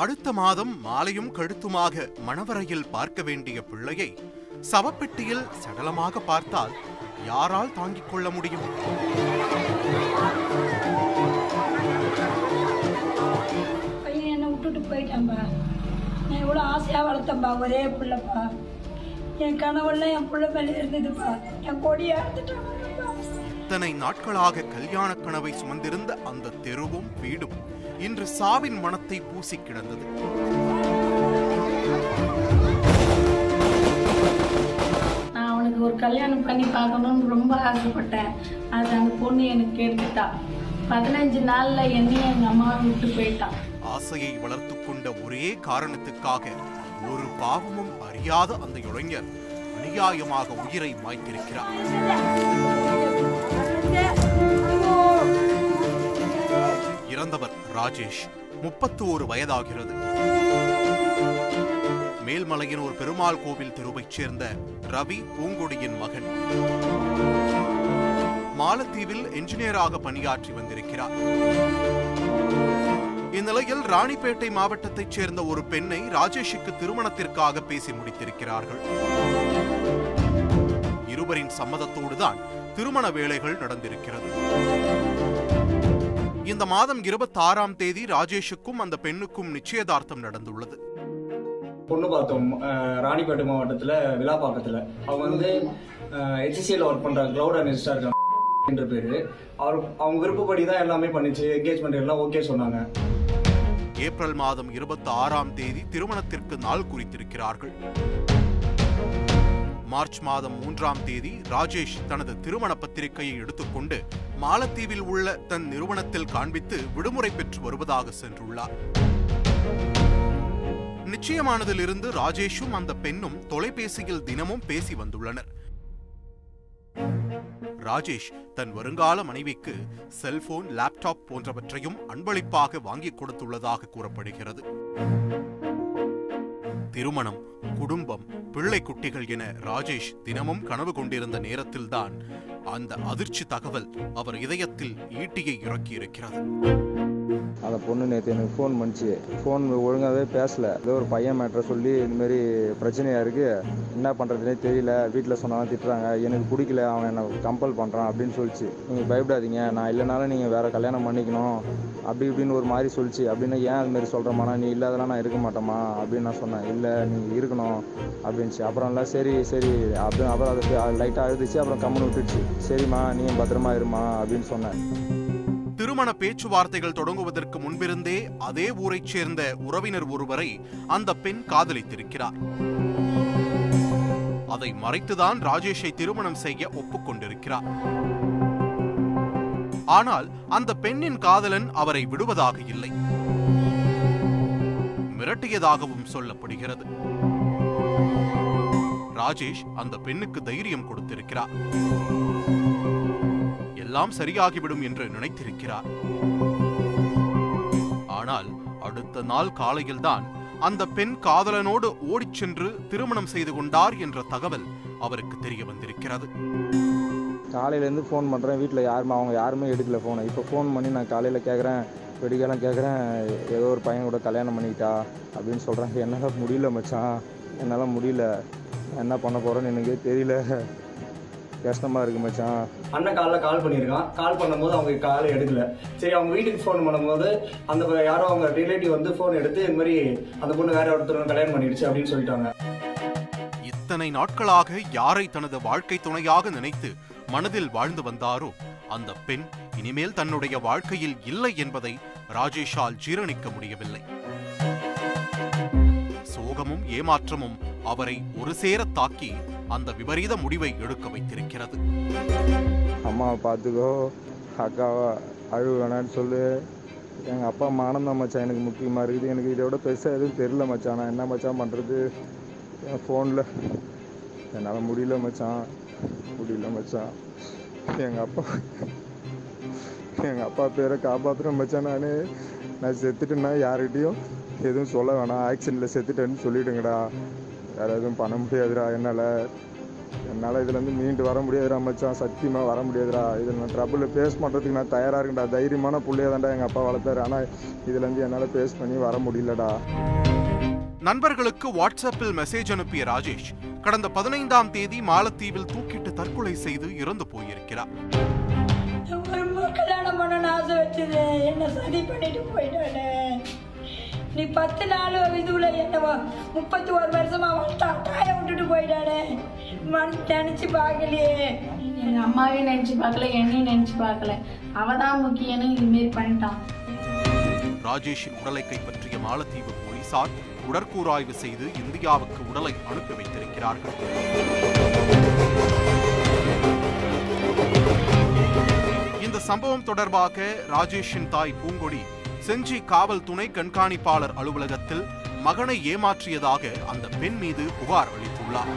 அடுத்த மாதம் மாலையும் கழுத்துமாக மணவரையில் பார்க்க வேண்டிய பிள்ளையை சவப்பெட்டியில் சடலமாக பார்த்தால் யாரால் தாங்கிக் கொள்ள முடியும்? பையன் என்னை விட்டுட்டு போயிட்டான்பா. நான் எவ்வளோ ஆசையாக வளர்த்தேன்பா, ஒரே பிள்ளைப்பா. என் கனவுல என் பிள்ளை மேலே இருந்ததுப்பா, என் கொடியை அறுத்துட்டான். இத்தனை நாட்களாக கல்யாண கனவை சுமந்திருந்த அந்த தெருவும் வீடும் இன்று சாவின் மனத்தை பூசி கிடந்தது. நான் அவனுக்கு ஒரு கல்யாணம் பண்ணி பார்க்கணும்னு ரொம்ப ஆசைப்பட்டேன். அது அந்த பொண்ணு எனக்கு எடுத்துட்டா. 15 நாள்ல என்னையும் எங்க அம்மாவை விட்டு போயிட்டான். ஆசையை வளர்த்து கொண்ட ஒரே காரணத்துக்காக ஒரு பாவமும் அறியாத அந்த இளைஞர் அநியாயமாக உயிரை மாய்த்திருக்கிறார். இறந்தவர் ராஜேஷ், 31 வயதாகிறது. மேல்மலையனூர் பெருமாள் கோவில் தெருவைச் சேர்ந்த ரவி பூங்கொடியின் மகன். மாலத்தீவில் என்ஜினியராக பணியாற்றி வந்திருக்கிறார். இந்நிலையில் ராணிப்பேட்டை மாவட்டத்தைச் சேர்ந்த ஒரு பெண்ணை ராஜேஷுக்கு திருமணத்திற்காக பேசி முடித்திருக்கிறார்கள். இருவரின் சம்மதத்தோடுதான் திருமண வேலைகள் நடந்திருக்கிறது. இந்த மாதம் 26ஆம் தேதி ராஜேஷுக்கும் அந்த பெண்ணுக்கும் நிச்சயதார்த்தம் நடந்துள்ளது. பொண்ணு பார்த்தோம் ராணிப்பேட்டை மாவட்டத்துல விழாப்பாக்கத்துல. அவங்க வந்து HCL ஒர்க் பண்றாங்க, கிளவுட் அனலிஸ்டா இருக்காங்க என்ற பேரு. அவங்க விருப்பப்படி தான் எல்லாமே பண்ணிச்சு. என்கேஜ்மெண்ட் எல்லாம் ஓகே சொன்னாங்க. ஏப்ரல் மாதம் 26ஆம் தேதி திருமணத்திற்கு நாள் குறித்திருக்கிறார்கள். மார்ச் மாதம் 3ஆம் தேதி ராஜேஷ் தனது திருமண பத்திரிகையை எடுத்துக்கொண்டு மாலத்தீவில் உள்ள தன் நிறுவனத்தில் காண்பித்து விடுமுறை பெற்று வருவதாக சென்றுள்ளார். நிச்சயமானதிலிருந்து ராஜேஷும் அந்த பெண்ணும் தொலைபேசியில் தினமும் பேசி வந்துள்ளனர். ராஜேஷ் தன் வருங்கால மனைவிக்கு செல்போன், லேப்டாப் போன்றவற்றையும் அன்பளிப்பாக வாங்கி கொடுத்துள்ளதாக கூறப்படுகிறது. திருமணம், குடும்பம், பிள்ளை குட்டிகள் என ராஜேஷ் தினமும் கனவு கொண்டிருந்த நேரத்தில்தான் அந்த அதிர்ச்சி தகவல் அவர் இதயத்தில் ஈட்டியை இறக்கியிருக்கிறது. அந்த பொண்ணு நேற்று எனக்கு ஃபோன் பண்ணிச்சு. ஃபோன் ஒழுங்காகவே பேசலை. ஏதோ ஒரு பையன் மேட்ரை சொல்லி இந்தமாரி பிரச்சனையாக இருக்குது, என்ன பண்ணுறதுனே தெரியல, வீட்டில் சொன்னாலும் திட்டுறாங்க, எனக்கு பிடிக்கல, அவன் என்னை கம்பல் பண்ணுறான் அப்படின்னு சொல்லிச்சு. நீங்கள் பயப்படாதீங்க, நான் இல்லைனாலும் நீங்கள் வேறு கல்யாணம் பண்ணிக்கணும் அப்படி இப்படின்னு ஒரு மாதிரி சொல்லிச்சு. அப்படின்னா ஏன் அதுமாரி சொல்கிறேம்மா, நீ இல்லாதெல்லாம் நான் இருக்க மாட்டேம்மா அப்படின்னு நான் சொன்னேன். இல்லை நீங்கள் இருக்கணும் அப்படின்ச்சு. அப்புறம் இல்லை சரி சரி அப்படின்னு அப்புறம் அது லைட்டாக அழுதுச்சு. அப்புறம் கம்முன்னு விட்டுடுச்சு. சரிம்மா நீ பத்திரமா இருமா அப்படின்னு சொன்னேன். திருமண பேச்சுவார்த்தைகள் தொடங்குவதற்கு முன்பிருந்தே அதே ஊரைச் சேர்ந்த உறவினர் ஒருவரை அந்த பெண் காதலித்திருக்கிறார். அதை மறைத்துதான் ராஜேஷை திருமணம் செய்ய ஒப்புக்கொண்டிருக்கிறார். ஆனால் அந்த பெண்ணின் காதலன் அவரை விடுவதாக இல்லை, மிரட்டியதாகவும் சொல்லப்படுகிறது. ராஜேஷ் அந்த பெண்ணுக்கு தைரியம் கொடுத்திருக்கிறார். எல்லாம் சரியாகிவிடும் என்று நினைத்திருக்கிறார். ஆனால் அடுத்த நாள் காலையில்தான் அந்த பெண் காதலனோடு ஓடிச் சென்று திருமணம் செய்து கொண்டார் என்ற தகவல் அவருக்கு தெரிய வந்திருக்கிறது. காலையிலேருந்து ஃபோன் பண்ணுறேன், வீட்டில் அவங்க யாருமே எடுக்கல ஃபோனை. இப்போ ஃபோன் பண்ணி நான் காலையில் கேட்குறேன், வெடிக்காலம் கேட்குறேன், ஏதோ ஒரு பையன் கூட கல்யாணம் பண்ணிக்கிட்டா அப்படின்னு சொல்கிறாங்க. என்னால் முடியல மச்சான், என்னால் முடியல, என்ன பண்ண போகிறேன்னு எனக்கே தெரியல, கஷ்டமாக இருக்கு மச்சான். அண்ணன் கால் பண்ணியிருக்கான். கால் பண்ணும்போது அவங்க காலை எடுக்கல. சரி அவங்க வீட்டுக்கு ஃபோன் பண்ணும்போது அந்த யாரோ அவங்க ரிலேட்டிவ் வந்து ஃபோன் எடுத்து இந்த மாதிரி அந்த பொண்ணு வேற ஒருத்தர் கல்யாணம் பண்ணிடுச்சு அப்படின்னு சொல்லிட்டாங்க. இத்தனை நாட்களாக யாரை தனது வாழ்க்கை துணையாக நினைத்து மனதில் வாழ்ந்து வந்தாரோ அந்த பெண் இனிமேல் தன்னுடைய வாழ்க்கையில் இல்லை என்பதை ராஜேஷால் ஜீரணிக்க முடியவில்லை. சோகமும் ஏமாற்றமும் அவரை ஒரு சேர தாக்கி அந்த விபரீத முடிவை எடுக்க வைத்திருக்கிறது. அம்மாவை பார்த்துக்கோ, அக்காவை அழுவு வேணான்னு சொல்லு, எங்கள் அப்பா மானந்தான் மச்சான் எனக்கு முக்கியமாக இருக்குது, எனக்கு இதை விட பெருசாக எதுவும் தெரியல மச்சான், நான் என்ன மச்சான் பண்ணுறது, என் ஃபோனில் என்னால் முடியல மச்சான், எங்கள் அப்பா பேரை காப்பாற்றுறேன் மச்சான், நான் செத்துட்டேன்னா யார்கிட்டையும் எதுவும் சொல்ல வேணாம், ஆக்சிடெண்ட்டில் செத்துட்டேன்னு சொல்லிவிடுங்கடா, வேறு எதுவும் பண்ண முடியாதுடா என்னால் என்னால் இதுலேருந்து மீண்டு வர முடியாதுடா மச்சான், சத்தியமாக வர முடியாதுடா. இதில் நான் ட்ரபுளில் ஃபேஸ் பண்ணுறதுக்கு நான் தயாராக இருக்கேன்டா. தைரியமான பிள்ளையா தான்டா எங்கள் அப்பா வளர்த்தாரு. ஆனால் இதுலேருந்து என்னால் ஃபேஸ் பண்ணி வர முடியலடா. நண்பர்களுக்கு வாட்ஸ்அப்பில் மெசேஜ் அனுப்பிய ராஜேஷ் கடந்த 15ஆம் தேதி மாலத்தீவில் தூக்கிட்டு தற்கொலை செய்து இறந்து போயிருக்கிறார். கல்யாணம் பண்ண ஆசை வச்சது என்ன சதி பண்ணிட்டு போயிட்டானே. நீ 10 நாள் இதுல என்ன 31 வருஷமா தாயை விட்டுட்டு போயிட்டானே. நினைச்சு பார்க்கலையே. எங்க அம்மாவையும் நினைச்சு பார்க்கல, என்னையும் நினைச்சு பார்க்கல. அவதான் முக்கியன்னு இதுமாரி பண்ணிட்டான். ராஜேஷின் உடலை கைப்பற்றிய மாலத்தீவு போலீசார் உடற்கூறாய்வு செய்து இந்தியாவுக்கு உடலை அனுப்பி வைத்திருக்கிறார்கள். இந்த சம்பவம் தொடர்பாக ராஜேஷின் தாய் பூங்கொடி செஞ்சி காவல் துணை கண்காணிப்பாளர் அலுவலகத்தில் மகனை ஏமாற்றியதாக அந்த பெண் மீது புகார் அளித்துள்ளார்.